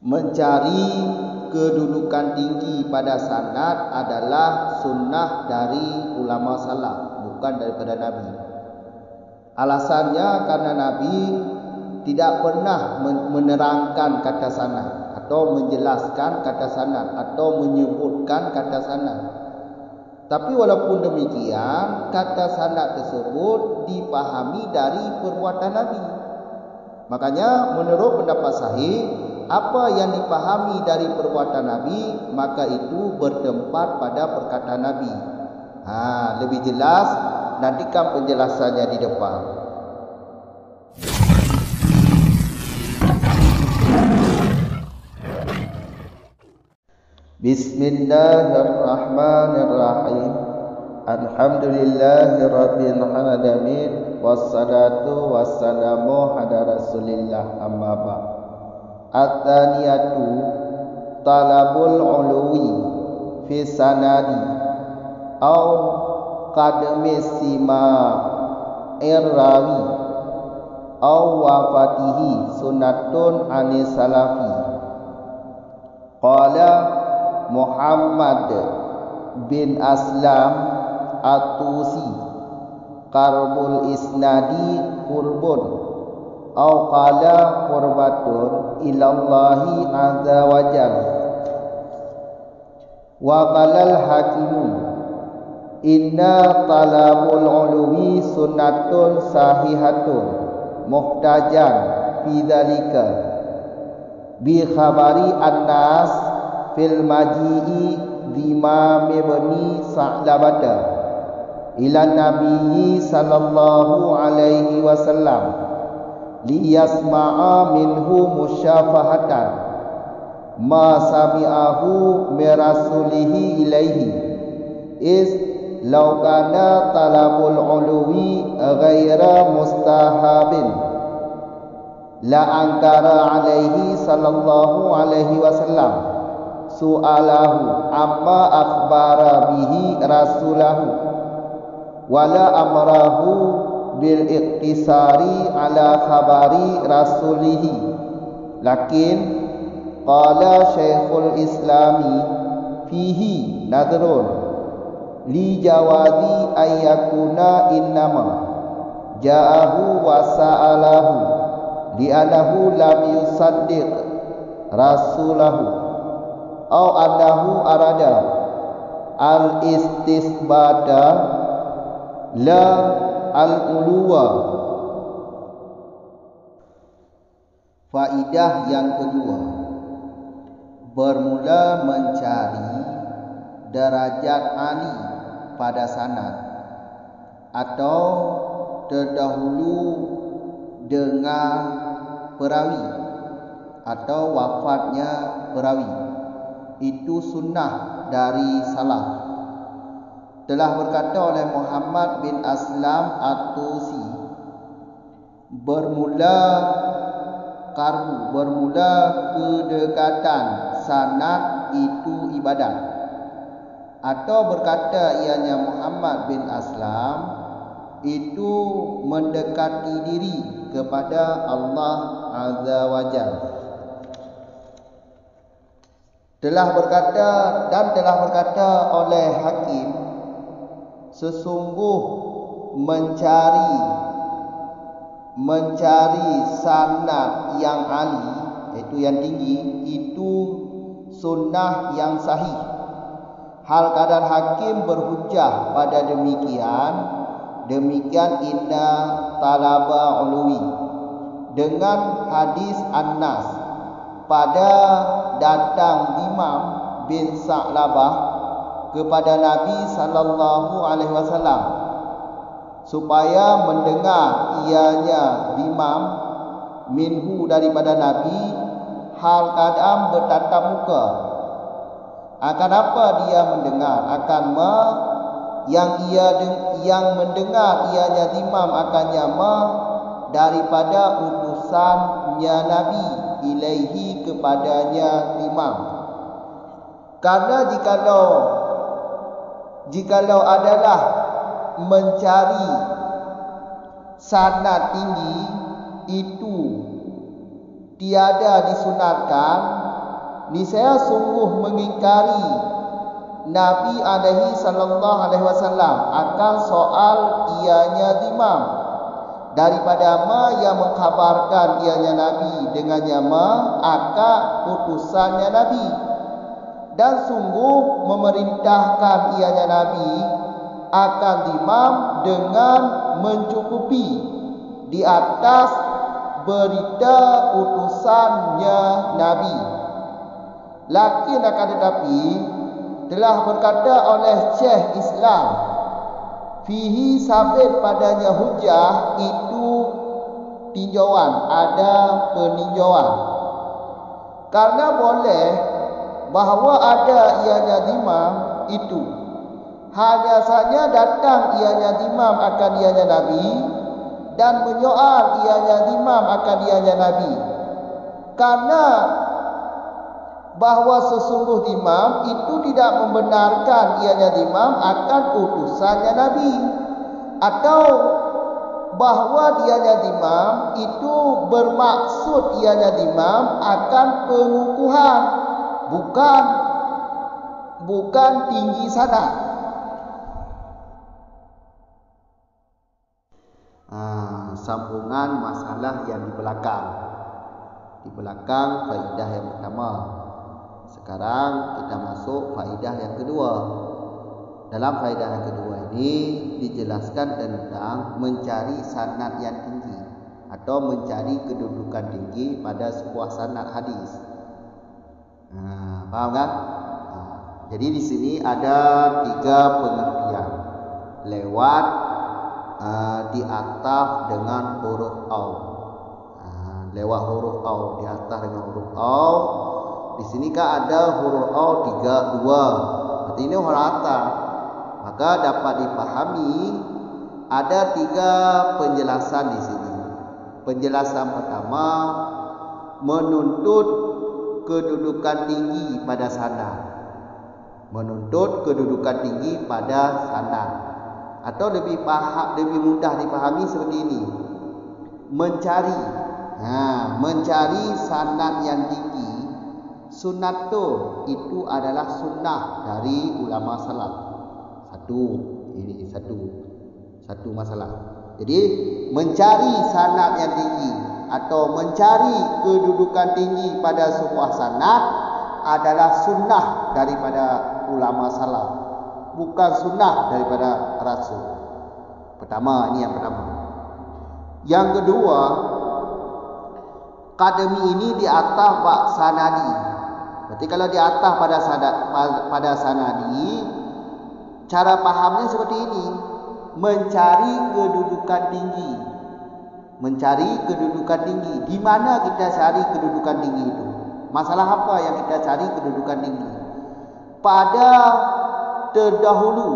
mencari kedudukan tinggi pada sanad adalah sunnah dari ulama salaf, bukan daripada Nabi. Alasannya karena Nabi tidak pernah menerangkan kata sanad atau menjelaskan kata sanad atau menyebutkan kata sanad. Tapi walaupun demikian, kata sanad tersebut dipahami dari perbuatan Nabi. Makanya menurut pendapat sahih, apa yang dipahami dari perbuatan Nabi, maka itu bertempat pada perkataan Nabi. Lebih jelas, nantikan penjelasannya di depan. Bismillahirrahmanirrahim. Alhamdulillahirabbil alamin, wassalatu wassalamu ala Rasulillah, amma ba'd. At-taniyatu talabul uluwi fi sanadi au qadmi sima irrawi au wafatihi sunnatun anis salafi. Qala Muhammad bin Aslam At-Tusi, qarbul isnadi qurbun au qala qurbatun ilallahi azza wa jalla. Wa qalal hakimu inna talabul uluwi sunnatun sahihatun muhtajan fi dzalika bi khabari annas fil maji'i dhimam ibni Sa'labata ila nabiyyi sallallahu alaihi wasallam liyasma'a minhu musyafahatan ma sami'ahu mirasulihi ilaihi is law kana talabul uluwi ghaira mustahabin la ankara alaihi sallallahu alaihi wasallam su'alahu amma akhbara bihi rasulahu wala amrahu bil iqtisari ala khabari rasulihi. Lakin qala Syekhul Islami fihi nadrun li jawazi ayyakuna innama ja'ahu wa sa'alahu li'annahu lam yusaddiq rasulahu au annahu arada al-istisbata la al-uluwa. Faidah yang kedua, bermula mencari derajat ali pada sanad atau terdahulu dengan perawi atau wafatnya perawi, itu sunnah dari salaf. Telah berkata oleh Muhammad bin Aslam At-Tusi, bermula kedekatan sanad itu ibadat. Atau berkata ianya Muhammad bin Aslam, itu mendekati diri kepada Allah Azza wa Jalla. Telah berkata oleh Hakim, sesungguh mencari sanad yang ali, yaitu yang tinggi, itu sunnah yang sahih. Hal keadaan Hakim berhujjah pada demikian inna talaba uluwi dengan hadis An-Nas pada datang Imam bin Sa'labah kepada Nabi sallallahu alaihi wasallam supaya mendengar ianya Imam minhu daripada Nabi hal keadaan bertatap muka. Akan apa dia mendengar? Yang mendengar ianya Imam akannya daripada utusannya Nabi ilaihi kepadanya Imam. Karena jikalau adalah mencari sanad tinggi itu tiada disunatkan, niscaya sungguh mengingkari Nabi alaihi sallallahu alaihi wasallam akan soal ianya imam daripada ma yang mengkhabarkan ianya Nabi dengannya ma akan utusannya Nabi, dan sungguh memerintahkan ianya Nabi akan imam dengan mencukupi di atas berita utusannya Nabi. Lakin akan tetapi telah berkata oleh Syekh Islam, fihi sabit padanya hujah, itu tinjauan, ada peninjauan. Karena boleh bahawa ada ianya imam itu hanya saja datang ianya imam akan ianya Nabi dan menyoal ianya imam akan ianya Nabi, karena bahawa sesungguh imam itu tidak membenarkan ianya imam akan utusannya Nabi, atau bahawa dianya imam itu bermaksud ianya imam akan pengukuhan, bukan tinggi sanad. Sambungan masalah yang di belakang. Di belakang faedah yang pertama. Sekarang kita masuk faedah yang kedua. Dalam faedah yang kedua ini dijelaskan tentang mencari sanad yang tinggi atau mencari kedudukan tinggi pada sebuah sanad hadis. Paham kan? Jadi di sini ada 3 pengertian lewat diataf dengan huruf au. Lewat huruf au, diataf dengan huruf au. Di sini kan ada huruf au 3, 2. Berarti ini huruf ataf. Maka dapat dipahami ada 3 penjelasan di sini. Penjelasan pertama, menuntut kedudukan tinggi pada sanad. Menuntut kedudukan tinggi pada sanad. Atau lebih mudah dipahami seperti ini, mencari sanad yang tinggi. Sunat itu adalah sunnah dari ulama salaf. Satu masalah. Jadi mencari sanad yang tinggi atau mencari kedudukan tinggi pada sebuah sanad adalah sunnah daripada ulama salaf, bukan sunnah daripada Rasul. Pertama, ini yang pertama. Yang kedua, kademi ini di atas bab sanadi. Berarti kalau di atas pada sanadi, cara pahamnya seperti ini, mencari kedudukan tinggi. Mencari kedudukan tinggi. Di mana kita cari kedudukan tinggi itu? Masalah apa yang kita cari kedudukan tinggi? Pada terdahulu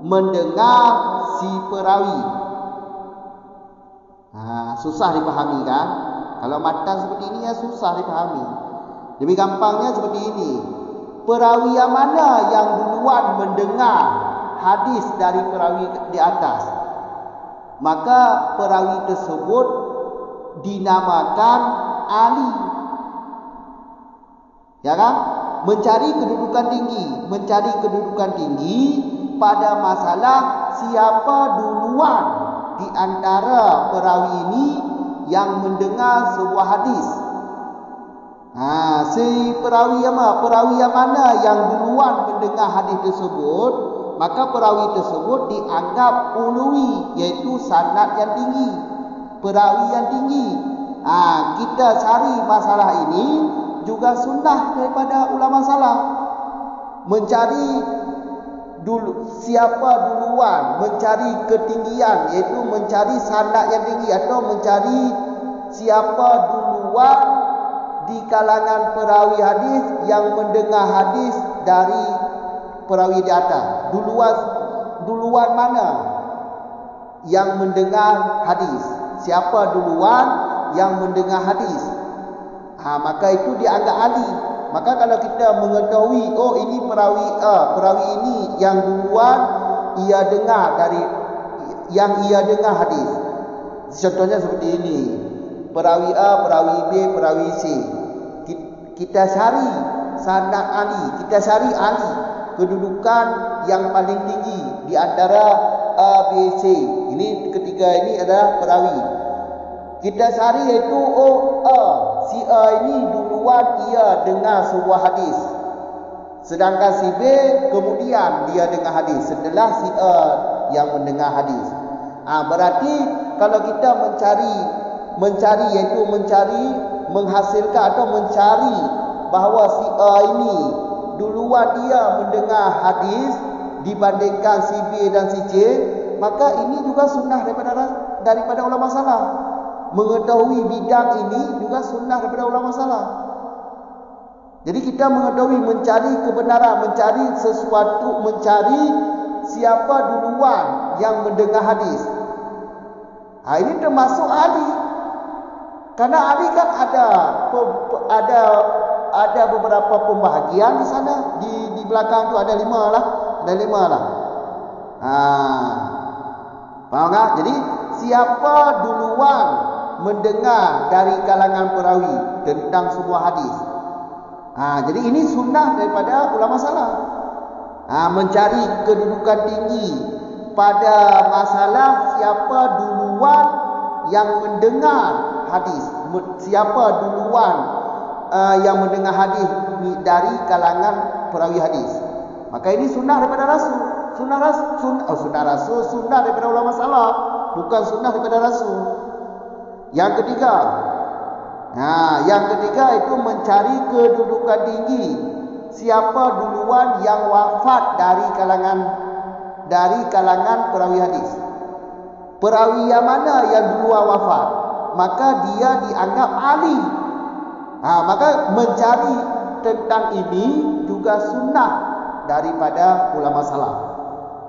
mendengar si perawi. Susah dipahami kan? Kalau matan seperti ini ya susah dipahami. Lebih gampangnya seperti ini. Perawi yang mana yang duluan mendengar hadis dari perawi di atas, maka perawi tersebut dinamakan Ali. Ya kan? Mencari kedudukan tinggi pada masalah siapa duluan di antara perawi ini yang mendengar sebuah hadis. Si perawi yang mana yang duluan mendengar hadis tersebut, maka perawi tersebut dianggap ulwi, iaitu sanad yang tinggi, perawi yang tinggi. Kita cari masalah ini juga sunnah daripada ulama salaf. Mencari siapa duluan, mencari ketinggian, iaitu mencari sanad yang tinggi, atau mencari siapa duluan di kalangan perawi hadis yang mendengar hadis dari perawi di atas. Duluan mana yang mendengar hadis? Siapa duluan yang mendengar hadis? Maka itu dianggap Ali. Maka kalau kita mengetahui, oh ini perawi ini yang duluan ia dengar hadis. Contohnya seperti ini. perawi A, perawi B, perawi C. Kita cari sanad Ali, kita cari Ali, kedudukan yang paling tinggi di antara A, B, C. Ini ketiga ini adalah perawi. Kita cari iaitu A. Si A ini duluan ia dengar sebuah hadis. Sedangkan si B kemudian dia dengar hadis setelah si A yang mendengar hadis. Berarti kalau kita mencari iaitu menghasilkan atau mencari bahawa si A ini duluan dia mendengar hadis dibandingkan si B dan si C, maka ini juga sunnah daripada ulama salaf. Mengetahui bidang ini juga sunnah daripada ulama salaf. Jadi kita mengetahui, mencari kebenaran, mencari sesuatu, mencari siapa duluan yang mendengar hadis. Ini termasuk Ali. Karena Ali kan ada beberapa pembahagian di sana, di belakang tu ada lima lah. Faham tak? Jadi siapa duluan mendengar dari kalangan perawi tentang sebuah hadis. Jadi ini sunnah daripada ulama salaf. Mencari kedudukan tinggi pada masalah siapa duluan yang mendengar hadis, siapa duluan yang mendengar hadis dari kalangan perawi hadis. Maka ini sunnah daripada Rasul. Sunnah daripada ulama salaf, bukan sunnah daripada Rasul. Yang ketiga itu mencari kedudukan tinggi siapa duluan yang wafat dari kalangan perawi hadis. Perawi yang mana yang duluan wafat, maka dia dianggap Ali. Maka mencari tentang ini juga sunnah daripada ulama salaf.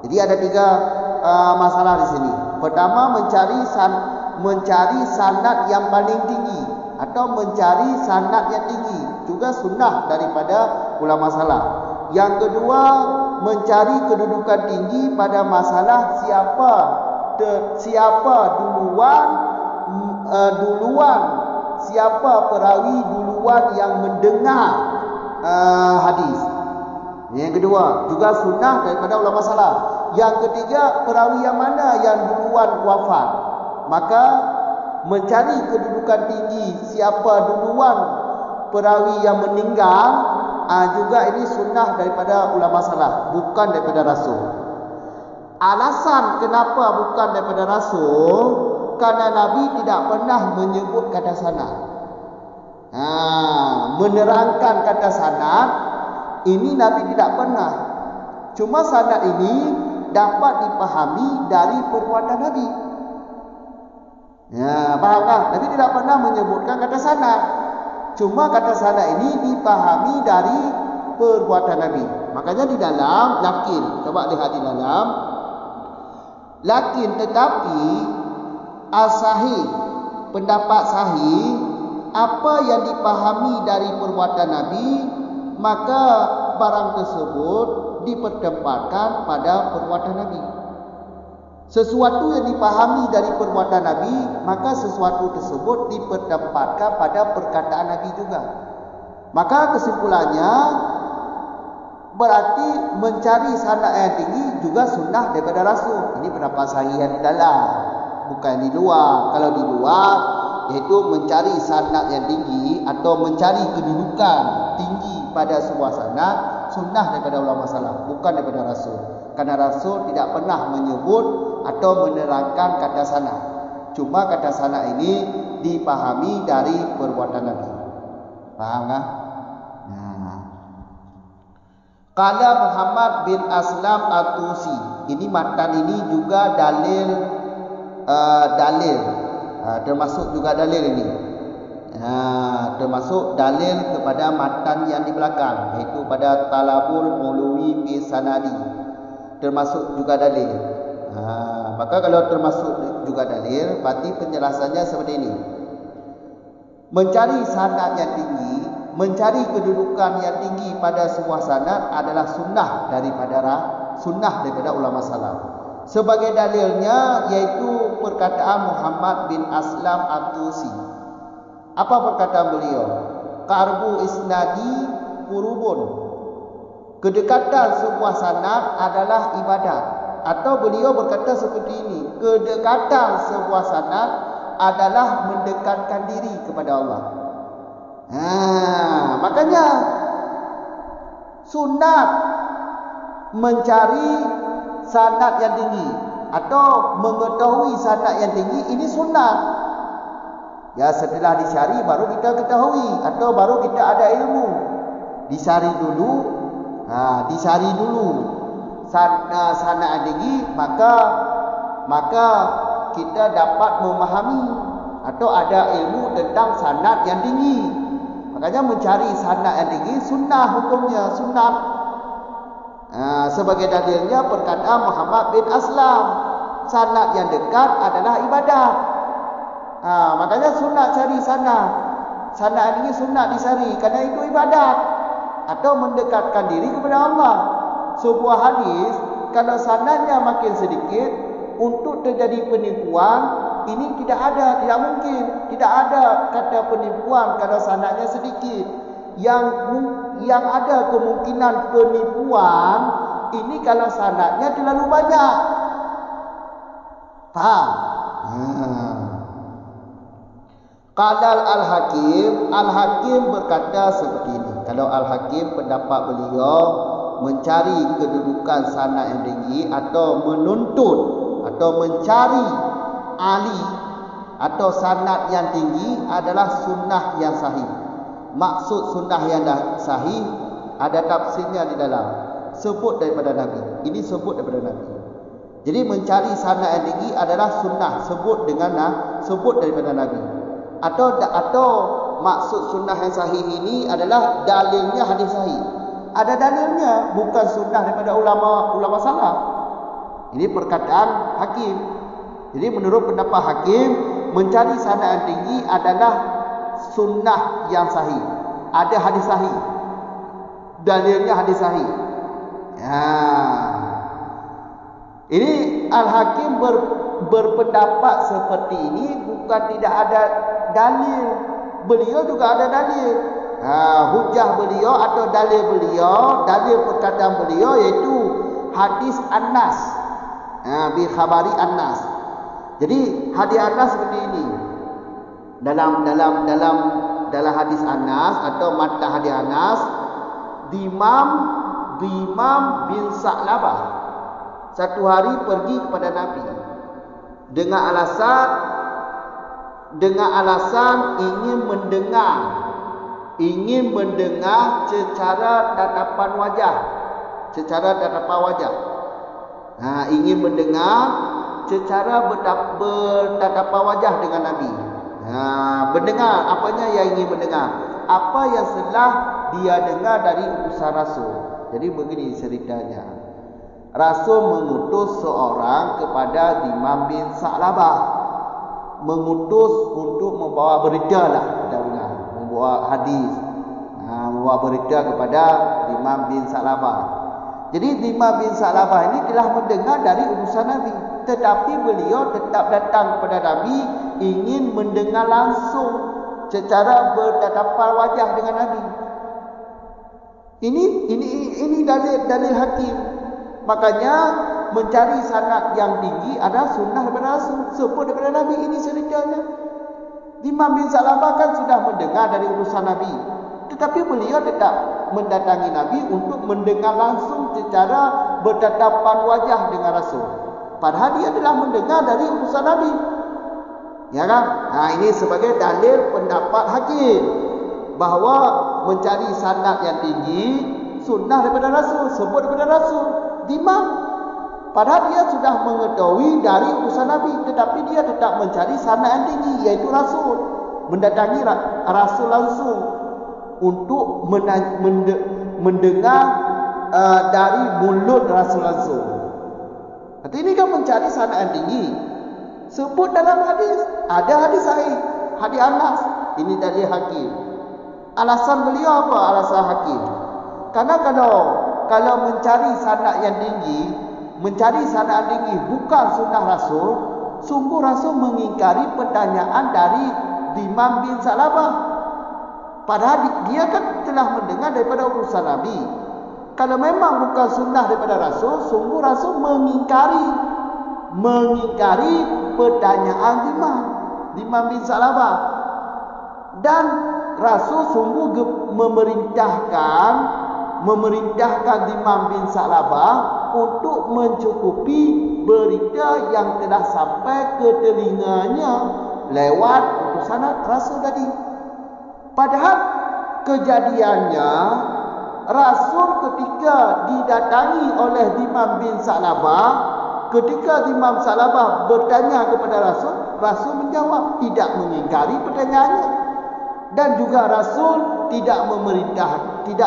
Jadi ada tiga masalah di sini. Pertama, mencari sanad yang paling tinggi atau mencari sanad yang tinggi juga sunnah daripada ulama salaf. Yang kedua, mencari kedudukan tinggi pada masalah siapa duluan siapa perawi duluan yang mendengar hadis. Yang kedua juga sunnah daripada ulama salaf. Yang ketiga, perawi yang mana yang duluan wafat, maka mencari kedudukan tinggi siapa duluan perawi yang meninggal juga ini sunnah daripada ulama salaf, bukan daripada Rasul. Alasan kenapa bukan daripada Rasul, karena Nabi tidak pernah menyebut kata sanad. Menerangkan kata sanad ini Nabi tidak pernah. Cuma sanad ini dapat dipahami dari perbuatan Nabi. Faham tak? Nabi tidak pernah menyebutkan kata sanad. Cuma kata sanad ini dipahami dari perbuatan Nabi. Makanya di dalam lakin, coba lihat di dalam lakin, tetapi as-sahih, pendapat sahih, apa yang dipahami dari perbuatan Nabi, maka barang tersebut dipertempatkan pada perbuatan Nabi. Sesuatu yang dipahami dari perbuatan Nabi, maka sesuatu tersebut dipertempatkan pada perkataan Nabi juga. Maka kesimpulannya berarti mencari sanad yang tinggi juga sunnah daripada Rasul. Ini pendapat sahih yang di dalam, bukan di luar. Kalau di luar, iaitu mencari sanad yang tinggi atau mencari kedudukan tinggi pada sebuah sanad, sunnah daripada ulama salaf, bukan daripada Rasul. Karena Rasul tidak pernah menyebut atau menerangkan kata sanad. Cuma kata sanad ini dipahami dari perbuatan Nabi. Faham tak? Qala Muhammad bin Aslam At-Tusi. Ini matan ini juga dalil, termasuk juga dalil ini. Termasuk dalil kepada matan yang di belakang, iaitu pada Talabul Uluwi fi Sanadi. Termasuk juga dalil. Maka kalau termasuk juga dalil, berarti penjelasannya seperti ini. Mencari sanad yang tinggi, mencari kedudukan yang tinggi pada sebuah sanad adalah sunnah daripada ulama salaf. Sebagai dalilnya yaitu perkataan Muhammad bin Aslam At-Tusi. Apa perkataan beliau? Qarbu isnadi qurubun. Kedekatan sebuah sanad adalah ibadat. Atau beliau berkata seperti ini, kedekatan sebuah sanad adalah mendekatkan diri kepada Allah. Makanya sunat mencari sanad yang tinggi atau mengetahui sanad yang tinggi, ini sunat. Ya, setelah dicari baru kita ketahui atau baru kita ada ilmu. Dicari dulu, dicari dulu sanad yang tinggi, maka kita dapat memahami atau ada ilmu tentang sanad yang tinggi. Makanya mencari sanad yang tinggi sunnah hukumnya, sunnah. Sebagai dalilnya perkataan Muhammad bin Aslam, sanad yang dekat adalah ibadat. Makanya sunat cari sanad. Sanad ini sunat dicari kerana itu ibadat atau mendekatkan diri kepada Allah. Sebuah hadis kalau sanadnya makin sedikit, untuk terjadi penipuan ini tidak ada, tidak mungkin. Tidak ada kata penipuan kalau sanadnya sedikit. Yang ada kemungkinan penipuan ini kalau sanadnya terlalu banyak. Faham? Qala Al-Hakim berkata seperti ini. Kalau Al-Hakim pendapat beliau mencari kedudukan sanad yang tinggi atau menuntut atau mencari ali atau sanad yang tinggi adalah sunnah yang sahih. Maksud sunnah yang sahih ada tafsirnya di dalam. Sebut daripada Nabi. Ini sebut daripada Nabi. Jadi mencari sanad yang tinggi adalah sunnah, sebut daripada Nabi. Atau maksud sunnah yang sahih ini adalah dalilnya hadis sahih. Ada dalilnya, bukan sunnah daripada ulama salaf. Ini perkataan Hakim. Jadi menurut pendapat Hakim, mencari sanad yang tinggi adalah sunnah yang sahih. Ada hadis sahih. Dalilnya hadis sahih. Ini Al-Hakim berpendapat seperti ini bukan tidak ada dalil. Beliau juga ada dalil. Hujah beliau atau dalil perkataan beliau iaitu hadis Anas. Bi khabari Anas. Jadi hadis Anas seperti ini. Dalam hadis Anas atau matan hadis Anas, Dimam bin Sa'labah satu hari pergi kepada Nabi dengan alasan ingin mendengar secara tatapan wajah. Ingin mendengar secara bertatapan wajah dengan Nabi. Mendengar apanya yang ingin mendengar? Apa yang telah dia dengar dari utusan Rasul. Jadi begini ceritanya. Rasul mengutus seorang kepada Dimam bin Sa'labah, mengutus untuk membawa berita lah, membawa hadis, membawa berita kepada Dimam bin Sa'labah. Jadi Dimam bin Sa'labah ini telah mendengar dari utusan Nabi, tetapi beliau tetap datang kepada Nabi ingin mendengar langsung secara bertatapan wajah dengan Nabi. Ini dalil Hakim. Makanya mencari sanad yang tinggi adalah sunnah daripada Rasul, sebut daripada Nabi. Ini ceritanya. Dimam bin Sa'labah kan sudah mendengar dari utusan Nabi, tetapi beliau tetap mendatangi Nabi untuk mendengar langsung secara bertatapan wajah dengan Rasul. Padahal dia telah mendengar dari utusan Nabi. Ya kan? Ini sebagai dalil pendapat Hakim bahawa mencari sanad yang tinggi sunnah daripada Rasul, sebut daripada Rasul. Dimam, padahal dia sudah mengetahui dari utusan Nabi, tetapi dia tetap mencari sanad yang tinggi, iaitu Rasul, mendatangi Rasul langsung untuk mendengar dari mulut Rasul langsung. Artinya ini kan mencari sanad yang tinggi. Sebut dalam hadis, ada hadis sahih, hadis Anas. Ini dari Hakim. Alasan beliau apa? Alasan Hakim. Karena kalau mencari sanad yang tinggi, bukan sunnah Rasul, sungguh Rasul mengingkari pertanyaan Dimam bin Salabah. Padahal dia kan telah mendengar daripada utusan Nabi. Kalau memang bukan sunnah daripada Rasul, sungguh Rasul mengingkari pertanyaan Dimam bin Salabah. Dan Rasul sungguh memerintahkan Dimam bin Salabah untuk mencukupi berita yang telah sampai ke telinganya lewat utusan Rasul tadi. Padahal kejadiannya Rasul ketika didatangi oleh Dimam bin Salabah, ketika Dimam Salabah bertanya kepada Rasul, Rasul menjawab, tidak mengingkari pertanyaannya. Dan juga Rasul tidak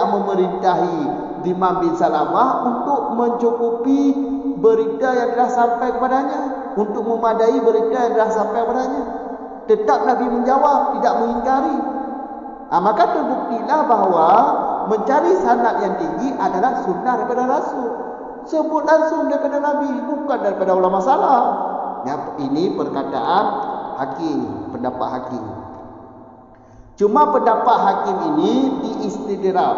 memerintahi Dimam bin Salabah untuk mencukupi berita yang telah sampai kepadanya, untuk memadai berita yang telah sampai kepadanya. Tetap Nabi menjawab, tidak mengingkari. Maka terbuktilah bahawa mencari sanad yang tinggi adalah sunnah daripada Rasul. Sebut langsung daripada Nabi, bukan daripada ulama salaf. Ini perkataan hakim, pendapat hakim. Cuma pendapat hakim ini diistidrak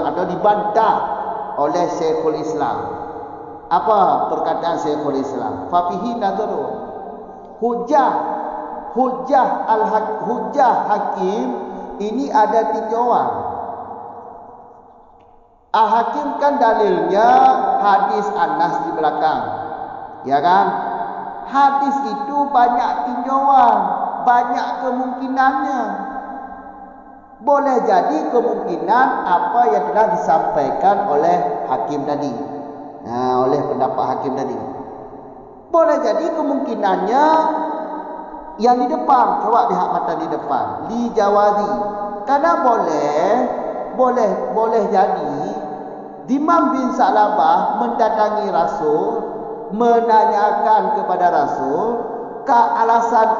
atau dibantah oleh Syekhul Islam. Apa perkataan Syekhul Islam? Fafihi nadharun. Hujjah hakim ini ada tinjauan. Al-Hakim kan dalilnya hadis Anas di belakang. Ya kan? Hadis itu banyak tinjauan, banyak kemungkinannya. Boleh jadi kemungkinan apa yang telah disampaikan oleh hakim tadi. Oleh pendapat hakim tadi. Boleh jadi kemungkinannya yang di depan, coba lihat mata di depan, li jawazi. Karena boleh jadi Dimam bin Salabah mendatangi Rasul, menanyakan kepada Rasul,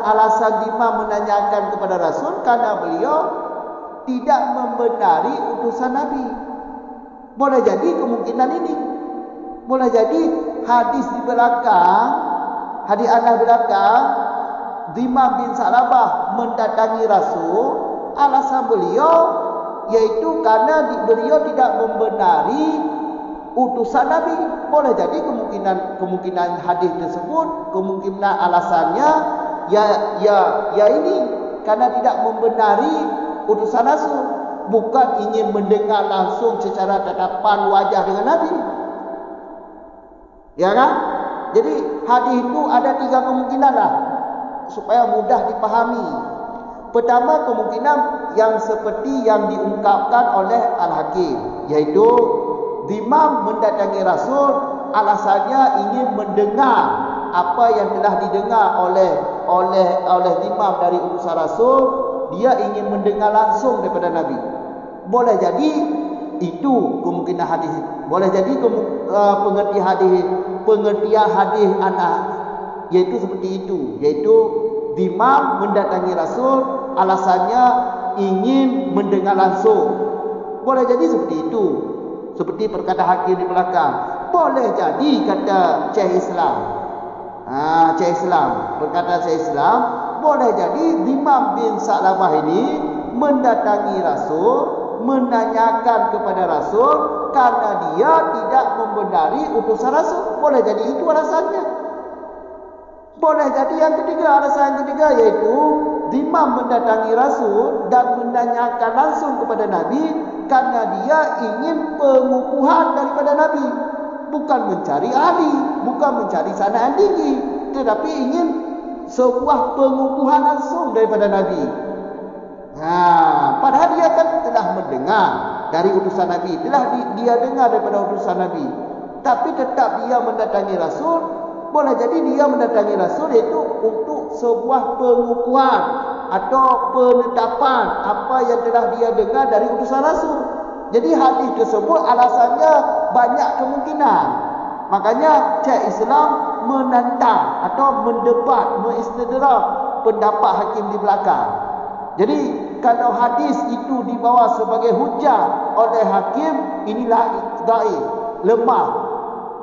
alasan Dimam menanyakan kepada Rasul karena beliau tidak membenari utusan Nabi. Boleh jadi kemungkinan ini. Boleh jadi hadis di belakang, hadis Anas belakang, Dimam bin Salabah mendatangi Rasul, alasan beliau yaitu karena beliau tidak membenari utusan Nabi. Boleh jadi kemungkinan hadis tersebut, kemungkinan alasannya ya ini karena tidak membenari utusan Rasul, bukan ingin mendengar langsung secara tatapan wajah dengan Nabi. Ya kan? Jadi hadis itu ada 3 kemungkinan lah supaya mudah dipahami. Pertama, kemungkinan yang seperti yang diungkapkan oleh Al-Hakim, yaitu Dimam mendatangi Rasul alasannya ingin mendengar apa yang telah didengar oleh Dimam dari utusan Rasul. Dia ingin mendengar langsung daripada Nabi. Boleh jadi itu kemungkinan hadis. Boleh jadi pengertian hadis Anas yaitu seperti itu, yaitu Dimam mendatangi Rasul alasannya ingin mendengar langsung. Boleh jadi seperti itu, seperti perkataan hakim di belakang. Boleh jadi kata Syekh Islam, perkataan Syekh Islam, boleh jadi Dimam bin Salabah ini mendatangi Rasul, menanyakan kepada Rasul karena dia tidak membenari utusan Rasul. Boleh jadi itu alasannya. Boleh jadi alasan yang ketiga yaitu Dimam mendatangi Rasul dan menanyakan langsung kepada Nabi karena dia ingin pengukuhan daripada Nabi. Bukan mencari ahli, bukan mencari sanad yang tinggi, tetapi ingin sebuah pengukuhan langsung daripada Nabi. Padahal dia kan telah mendengar dari utusan Nabi, dia dengar daripada utusan Nabi, tapi tetap dia mendatangi Rasul. Boleh jadi dia mendatangi Rasul itu untuk sebuah pengukuhan atau penetapan apa yang telah dia dengar dari utusan Rasul. Jadi hadis tersebut alasannya banyak kemungkinan. Makanya Syekh Islam menantang atau mendebat, mengistidrak pendapat hakim di belakang. Jadi kalau hadis itu dibawa sebagai hujah oleh hakim, inilah dhaif, lemah.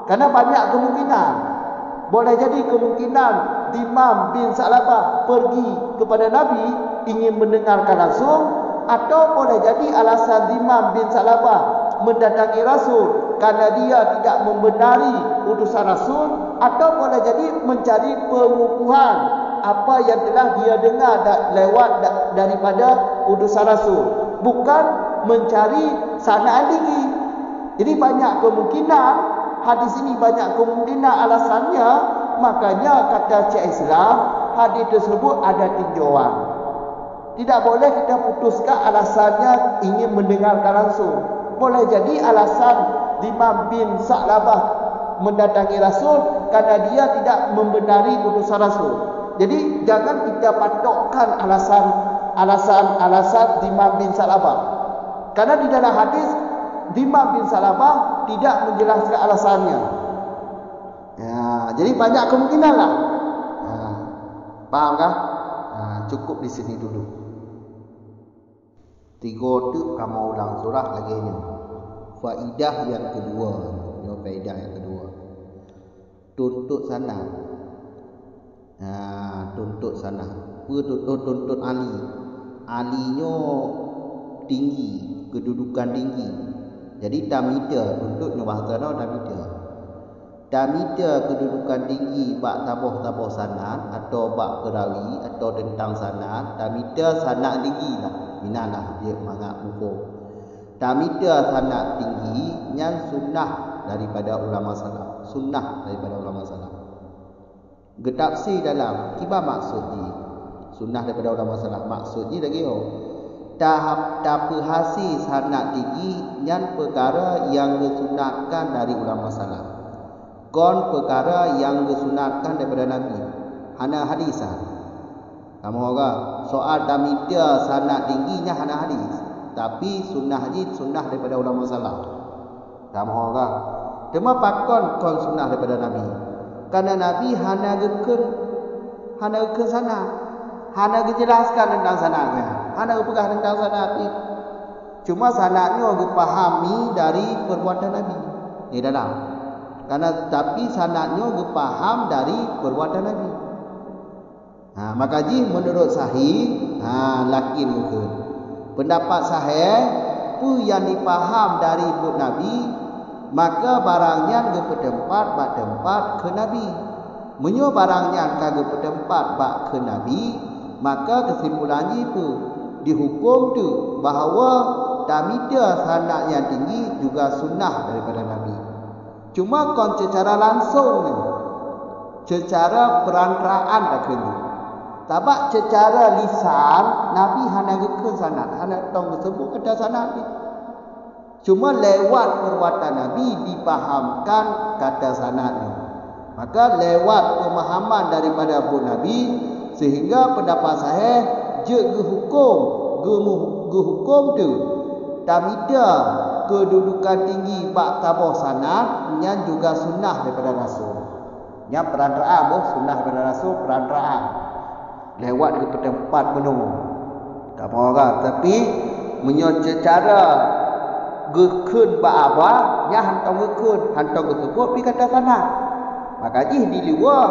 Karena banyak kemungkinan. Boleh jadi kemungkinan Dimam bin Sa'labah pergi kepada Nabi ingin mendengarkan langsung, atau boleh jadi alasan Dimam bin Sa'labah mendatangi Rasul karena dia tidak membenari utusan Rasul, atau boleh jadi mencari pengukuhan apa yang telah dia dengar lewat daripada utusan Rasul, bukan mencari sanad tinggi. Jadi banyak kemungkinan, hadis ini banyak kemungkinan alasannya. Makanya kata Syekh Islam, hadis tersebut ada tinjauan. Tidak boleh kita putuskan alasannya ingin mendengarkan langsung. Boleh jadi alasan Dimam bin Sa'labah mendatangi Rasul karena dia tidak membenari utusan Rasul. Jadi jangan kita patokkan alasan Dimam bin Sa'labah. Karena di dalam hadis Dimam bin Sa'labah tidak menjelaskan alasannya. Ya, jadi banyak kemungkinan lah. Ya, paham kah? Nah, cukup di sini dulu. 3 tu kamu ulang surah lagi ni. Faidah yang kedua. Ini faidah yang kedua. Tuntut sana. Tuntut sana. Tuntut Ali. Alinya tinggi, kedudukan tinggi. Jadi tamida, tuntut ni bahasa no tamida. Tamida kedudukan tinggi bak tabuh sanad atau bak perawi atau tentang sanad. Tamida sanad tinggi lah. Minalah dia mangak hukum. Tamida sanad tinggi yang sunnah daripada ulama salaf. Sunnah daripada ulama salaf. Gedapsi dalam kibar maksudnya sunnah daripada ulama salaf. Maksudnya lagi tahap tapahasi sanad tinggi yang perkara yang disunatkan dari ulama salaf. Kon perkara yang disunatkan daripada Nabi. Hana hadisan. Kamu orang soal tamida sanad tingginya hana hadis. Tapi sunnah haji sunnah daripada ulama salaf. Kamu orang cuma pakon kon sunnah daripada Nabi. Karena Nabi hana gekun sana. Hana dijelaskan tentang sanadnya. Hana berpegang tentang sanad. Cuma sanadnya dipahami dari perbuatan Nabi. Ini dalam. Karena tapi sanadnya dipaham dari perbuatan Nabi. Maka menurut sahih, lakin mungkin. Pendapat sahih pu yang dipaham dari buat Nabi, maka barangnya ke tempat ke Nabi. Menyo barangnya kagak bertempat bak ke Nabi, maka kesimpulannya itu dihukum tu bahawa tamida sanad yang tinggi juga sunnah daripada Nabi. Cuma kon secara langsung ni, secara perantaraan tak kena. Tabak secara lisan Nabi hana ke sanad, hana tong sebut kata sanad ni. Cuma lewat perbuatan Nabi dipahamkan kata sanad ni. Maka lewat pemahaman daripada Abu Nabi sehingga pendapat saya je hukum tu tamida kedudukan tinggi bak tabuh sanad yang juga sunnah daripada Rasul. Yang perantaraan sunnah daripada Rasul perantaraan. Lewat ke tempat penuh. Tak apa orang. Tapi menyo secara gekun bak apa yang hantar gekun, hantar tersebut pi kata sanad. Maka di luar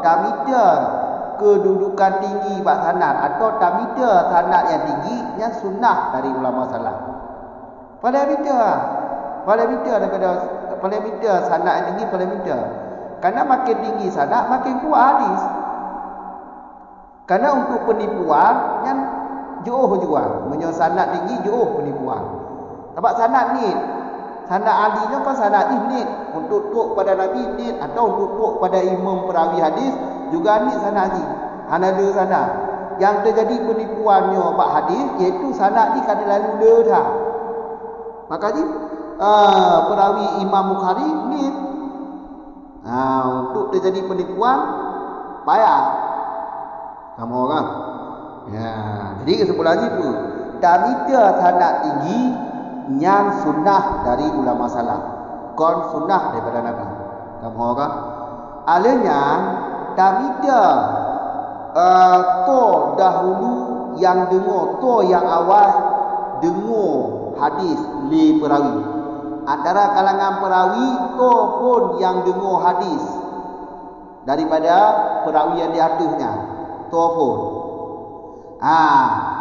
tamida kedudukan tinggi bak sanad atau tamida sanad yang tinggi yang sunnah dari ulama salaf. Palemida daripada palemida sanad yang tinggi palemida. Karena makin tinggi sanad makin kuat hadis. Karena untuk penipuan yang jauh juga, menyo sanad tinggi jauh penipuan. Sebab sanad ni, sanad alinya kan sanad ni untuk tuk pada Nabi ni atau untuk tuk pada imam perawi hadis juga ni sanad ni. Hana ada sanad. Yang terjadi penipuannya bab hadis iaitu sanad ni kada lalu le dah. Maka ni perawi Imam Bukhari ni untuk terjadi penipuan payah. Kamu orang. Ya, jadi kesimpulannya itu tamida sanad tinggi yang sunnah dari ulama salaf. Kon sunnah daripada Nabi. Kamu orang. Alanya tamida to dahulu yang dengar, to yang awal dengar hadis li perawi. Antara kalangan perawi to pun yang dengar hadis. daripada perawi yang di atasnya. Tuafun.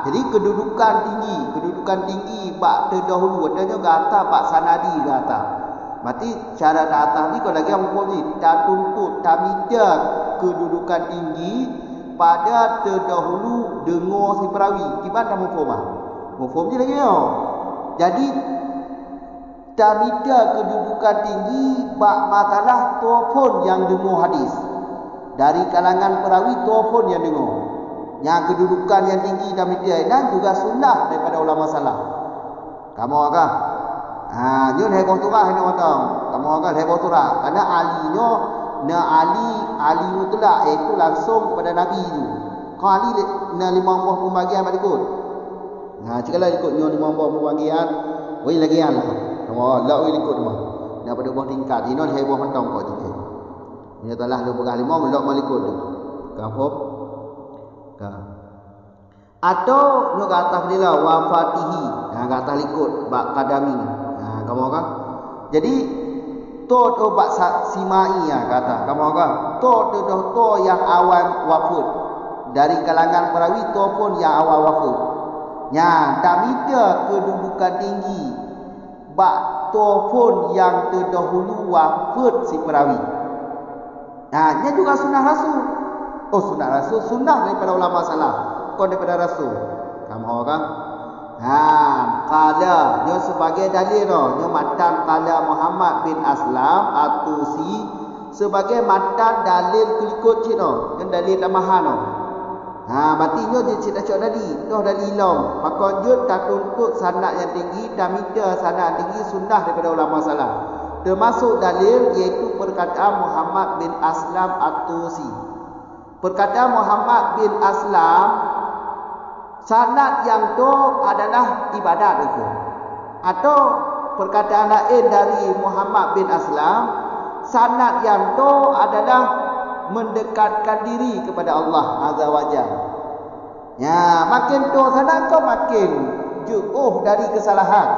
Jadi kedudukan tinggi bak terdahulu adanya gata bak sanadi gata. Berarti cara atas ni kalau lagi apa ni? Tak tuntut tamida kedudukan tinggi pada terdahulu dengar si perawi. Tiba tak mufhum ah. Mufhum je lagi yo. Jadi tamida kedudukan tinggi bak matalah tuafun yang dengar hadis. Dari kalangan perawi tuafun yang dengar. Yang kedudukan yang tinggi tamida dan juga sunnah daripada ulama salaf. Kamu agak nyun heboh turah ni orang. Kamu agak heboh turah karena alinya ali mutlak itu langsung kepada nabi tu. Kalau ali na 50 pembagian balik ikut. Jikalau ikut nyo 50 pembagian, wei lagi lah. Kamu la wei ikut mah. Daripada buah tingkat ini heboh mentong kau tu. Nya telah 25 melok malikut tu. Kamu atau nyo kata dia wafatihi. Kata likut bak kadami. Kamu kan? Jadi to bak simai kata. Kamu kan? To yang awal wafat. Dari kalangan perawi to pun yang awal wafat. Tamida kedudukan tinggi bak to pun yang terdahulu wafat si perawi. Nya juga sunnah Rasul. Sunnah Rasul, sunnah daripada ulama salaf. Kau daripada Rasul. Kamu kan? Qala dia sebagai dalil dia matan qala Muhammad bin Aslam At-Tusi sebagai matan dalil kelikut cino yang dalil tambahan berarti dia cerita tadi dah dalil ilmu maka dia tak tuntut sanad yang tinggi tamida sanad tinggi sunnah daripada ulama salaf termasuk dalil iaitu perkataan Muhammad bin Aslam At-Tusi. Perkataan Muhammad bin Aslam sanad yang tu adalah ibadat itu. Atau perkataan lain dari Muhammad bin Aslam, sanad yang tu adalah mendekatkan diri kepada Allah Azza wa Jalla. Makin tu sanad kau makin jauh dari kesalahan.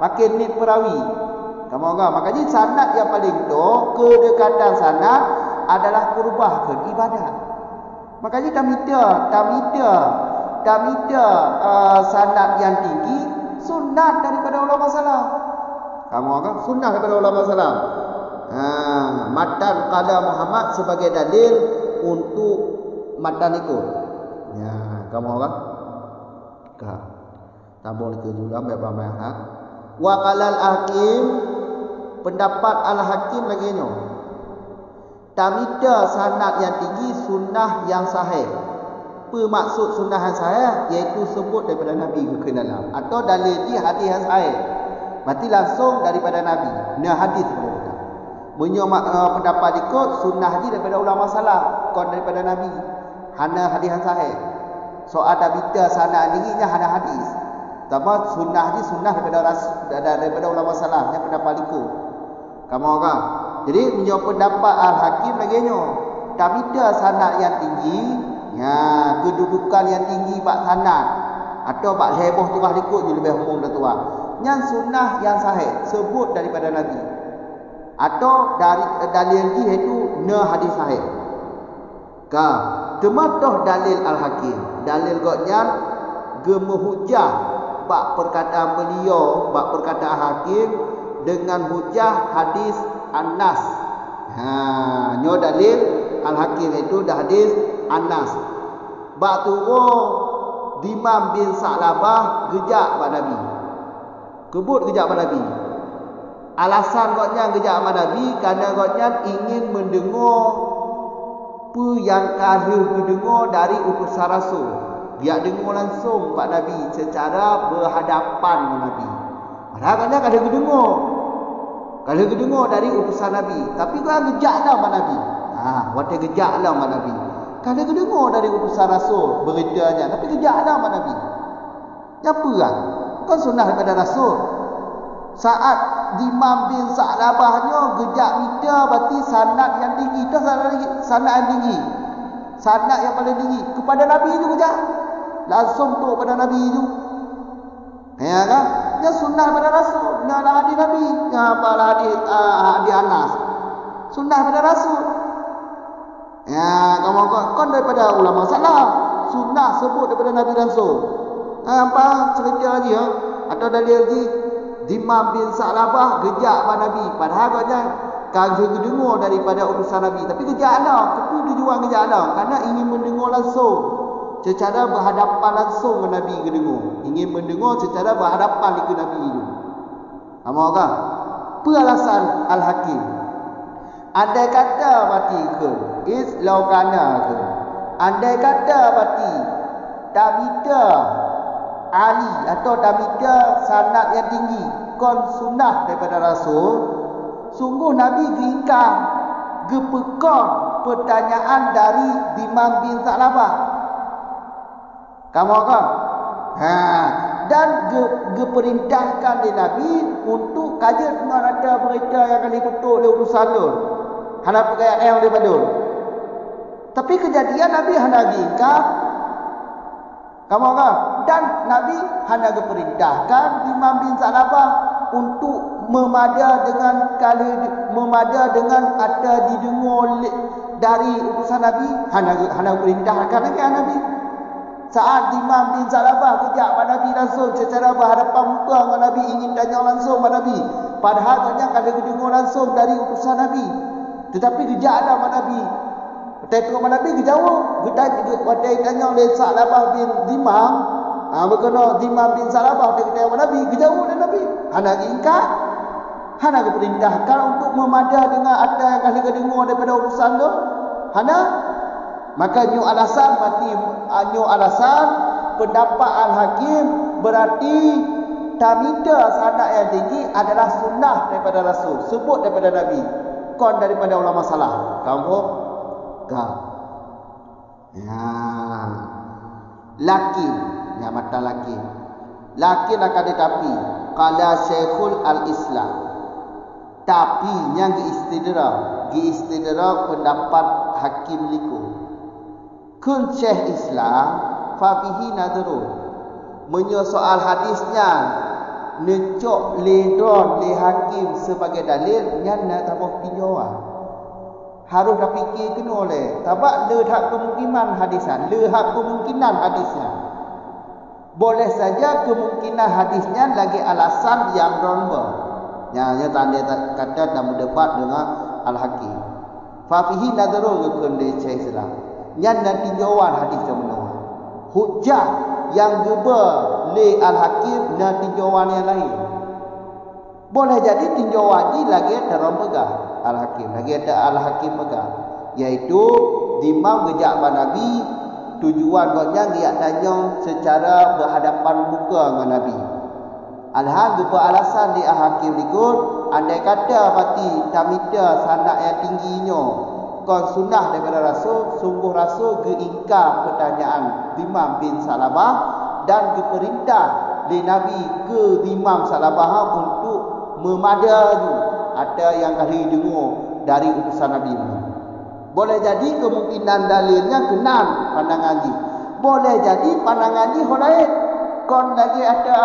Makin nit perawi. Kamu enggak? Makanya sanad yang paling tu kedekatan sanad adalah kurban ibadat. Makanya tamida sanad yang tinggi sunnah daripada ulama salaf. Kamu akan sunnah daripada ulama salaf. Matan qala Muhammad sebagai dalil untuk matan itu. Kamu akan tambah itu juga ambil apa wa qalal hakim pendapat al-hakim lagi ni. Tamida sanad yang tinggi sunnah yang sahih. Apa maksud sunnah yang sahih? Iaitu sebut daripada Nabi ke dalam atau dalil di hadis yang sahih. Berarti langsung daripada Nabi. Hadis daripada. Pendapat ikut sunnah di daripada ulama salaf, bukan daripada Nabi. Hana hadis yang sahih. Soal tamida sanad tingginya hana hadis. Tapi sunnah di sunnah daripada ulama salaf yang pendapat ikut. Kamu kan? Jadi menjawab pendapat al-hakim lagi nyo. Tamida sanad yang tinggi, kedudukan yang tinggi bak sanad atau bak heboh turah likut je lebih umum dah tua. Yang sunnah yang sahih sebut daripada Nabi. Atau dari dalil dia itu hadis sahih. Tematoh dalil al-hakim. Dalil gotnya gemuhujah bak perkataan beliau, bak perkataan hakim dengan hujah hadis Anas. Nyo dalil al-hakim itu dah hadis Anas. Bak turo Dimam bin Sa'labah gejak pada Nabi. Kebut gejak pada Nabi. Alasan gotnya gejak pada Nabi kerana gotnya ingin mendengar apa yang kahir didengar dari utusan Rasul. Biar dengar langsung Pak Nabi secara berhadapan dengan Nabi. Padahal gotnya kada dengar. Kalau dengar dari utusan Nabi, tapi kau gejak dah Pak Nabi. Waktu gejak dah Pak Nabi. Kalau dengar dari utusan Rasul beritanya, tapi gejak dah Pak Nabi. Apa kan? Kan sunnah daripada Rasul. Saat Dimam bin Sa'labahnya gejak minta berarti sanad yang tinggi. Itu sanad yang tinggi. Sanad yang paling tinggi kepada Nabi juga gejak. Langsung tu pada Nabi juga. Ya kan? Dia sunnah pada Rasul. Dia ada hadis Nabi. Apalah hadis Anas. Sunnah pada Rasul. Ya, kamu kon daripada ulama salah. Sunnah sebut daripada Nabi langsung. Apa cerita lagi ya? Atau dalil lagi Dimam bin Sa'labah gejak pada Nabi. Padahal katanya kan juga dengar daripada utusan Nabi. Tapi gejak Allah. Tapi tujuan gejak Allah. Kerana ingin mendengar langsung. Secara berhadapan langsung dengan Nabi dengar. Ingin mendengar secara berhadapan dengan Nabi itu. Kamu kan? Apa alasan Al-Hakim? Andai kata mati ke? Laukana ke? Andai kata mati Tamida Ali atau Tamida sanad yang tinggi kon sunnah daripada Rasul, sungguh Nabi geingkar gepekon pertanyaan dari Dimam bin Sa'labah. Kamu kan? Dan geperintahkan di Nabi untuk kaji dengan ada berita yang akan ditutup oleh utusan Nur. Hana perkayaan yang daripada. Tapi kejadian Nabi hana geingkar. Kamu kan? Dan Nabi hanya diperintahkan Dimam bin Sa'labah untuk memada dengan ada didengar dari utusan Nabi. Hanya perintahkan lagi Nabi. Saat Dimam bin Sa'labah kejak pada Nabi langsung secara berhadapan muka dengan Nabi, ingin tanya langsung pada Nabi. Padahal banyak ada didengar langsung dari utusan Nabi. Tetapi kejak ada pada Nabi. Ketika Nabi dijawab, kita tanya oleh Sa'labah bin Dimam, berkena Dimam bin Sa'labah dia kata Nabi, dijawab oleh Nabi. Hana ingkar, hana diperintahkan untuk memada dengan ada yang kali dengar daripada urusan tu. Hana, maka nyu alasan pendapat Al-Hakim berarti tamida sanad yang tinggi adalah sunnah daripada Rasul, sebut daripada Nabi, kon daripada ulama salah. Kamu ya, lakin ya mata lakin akan tetapi qala Syekhul Al-Islam, tapi yang istidra pendapat Hakim liku kun Syekh Islam fa fihi nadrun menyoal hadisnya necok ledon le Hakim sebagai dalil yang nak tambah tinjauan. Harus dah fikir kena oleh. Sebab lehak kemungkinan hadisnya. Boleh saja kemungkinan hadisnya lagi alasan yang normal. Yang tanda kata dalam debat dengan Al-Hakim. Fafihi nadharul kendi Islam. Yang dan tinjauan hadis yang menua. Hujah yang geba le Al-Hakim dan tinjauan yang lain. Boleh jadi tinjauan ini lagi dalam pegang Al-Hakim, lagi ada Al-Hakim pegang, iaitu Dimam gejak Nabi, tujuan godnya dia tanya secara berhadapan muka dengan Nabi. Alhal beberapa alasan di Al-Hakim likut, andai kata pati tamida sanad yang tingginya kon sunnah daripada Rasul, sungguh Rasul geingkar pertanyaan Dimam bin Sa'labah dan geperintah di Nabi ke Dimam Sa'labah untuk memada ada yang kali dengar dari utusan Nabi. Boleh jadi kemungkinan dalilnya kenan pandangan ni. Boleh jadi pandangan ni lain. Kon lagi ada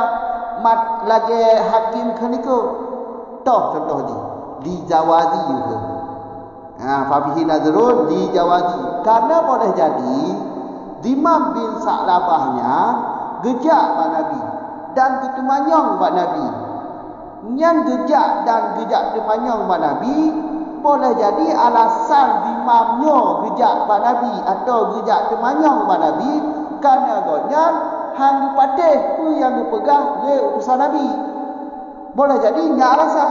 lagi Hakim keniku. Toh contoh ni di Jawazi juga. Fabihi nadrun di Jawazi. Karena boleh jadi Dimam bin Sa'labahnya gejak pada Nabi dan ketemanyang pada Nabi. Yang gejak dan gejak temanyang pada Nabi boleh jadi alasan Dimamnya gejak pada Nabi atau gejak temanyang pada Nabi kerana gonyan hang dipatih tu yang dipegang oleh utusan Nabi. Boleh jadi ni alasan.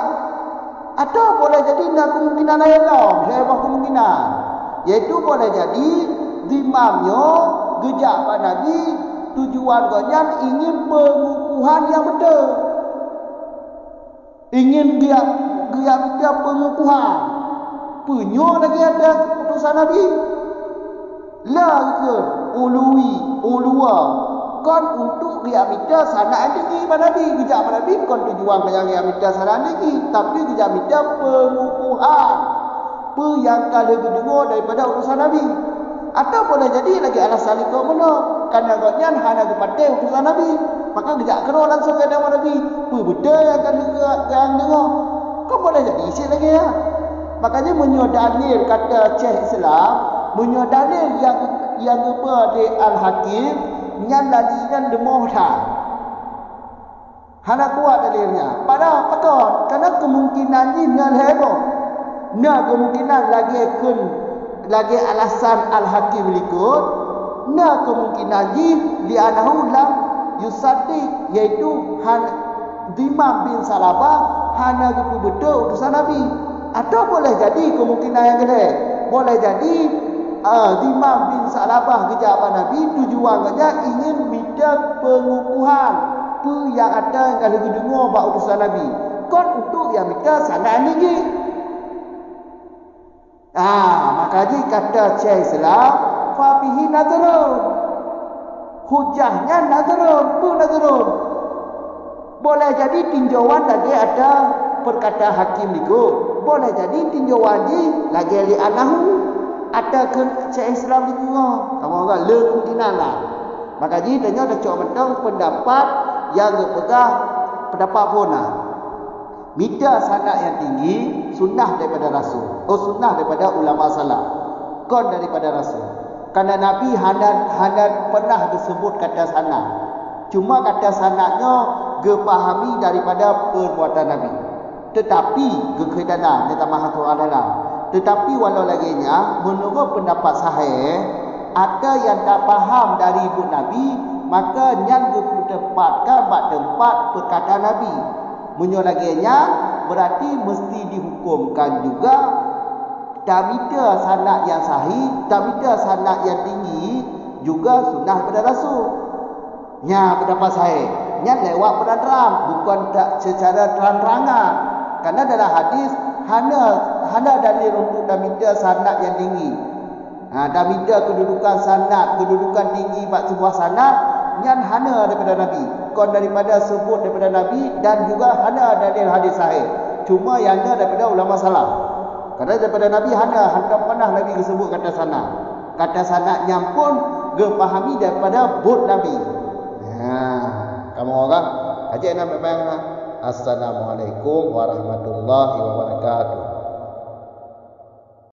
Atau boleh jadi nak kemungkinan lain lah, lebih kemungkinan. Iaitu boleh jadi Dimamnya gejak pada Nabi tujuan gonyan ingin pengukuhan yang betul. Ingin dia pengukuhan. Punya lagi ada utusan Nabi. La ke ulua. Kon untuk dia minta sanad tinggi pada Nabi. Gejak pada Nabi kon tujuan yang dia minta sanad tinggi. Tapi gejak minta pengukuhan. Apa yang kalau dengar daripada utusan Nabi. Atau boleh jadi lagi alasan ikut mana. Kerana godnya hanya kepada utusan Nabi. Maka gejak kena langsung ke dalam Nabi. Apa betul yang akan dengar. Kau boleh jadi isi lagi ya. Makanya menyodalil kata Syekh Islam. Munyo dalil yang apa di Al-Hakim nyan ladinan demoh dah. Hana kuat dalilnya. Pada pakon karena kemungkinan ni nal hebo. Na kemungkinan lagi alasan Al-Hakim likut. Na kemungkinan ni li anahu lam yusaddiq, iaitu Dimam bin Salabah hana betul utusan Nabi. Atau boleh jadi kemungkinan yang kedua, boleh jadi Dimam bin Salabah kejabat Nabi tujuannya ingin minta pengukuhan apa yang ada yang kalau dengar bak utusan Nabi. Kon untuk yang minta sanad tinggi. Makanya kata Syekh Islam fa bihi nadrun. Hujahnya nadrun, tu nadrun. Boleh jadi tinjauan tadi ada perkataan hakim itu. Boleh jadi tinjauan ni lagi li anahu ada ke Syekh Islam itu. Kamu agak kemungkinan lah. Maka jadi tanya ada cok mentang pendapat yang berpegang pendapat puna. Minta sanad yang tinggi sunnah daripada Rasul. Sunnah daripada ulama salaf. Kon daripada Rasul. Karena Nabi hanya pernah disebut kata sanad. Cuma kata sanadnya gepahami daripada perbuatan Nabi. Tetapi kekedanan dia maha adalah. Tetapi walau laginya menurut pendapat sahih ada yang tak faham dari ibu Nabi, maka yang ditempatkan bak tempat perkataan Nabi. Menurut laginya berarti mesti dihukumkan juga tamida sanad yang sahih, tamida sanad yang tinggi juga sunnah daripada Rasul. Nya pendapat sahih. Nya lewat penerang, bukan tak secara terang-terangan. Karena dalam hadis hanya dalil untuk tamida sanad yang tinggi. Tamida kedudukan sanad, kedudukan tinggi bak sebuah sanad yang hanya daripada Nabi. Kon daripada sebut daripada Nabi dan juga hanya dalil hadis sahih. Cuma yang ada daripada ulama salaf. Karena daripada Nabi hanya pernah Nabi disebut kata sanad. Kata sanadnya pun gepahami daripada bud Nabi. Kamu orang kajian apa yang Assalamualaikum warahmatullahi wabarakatuh.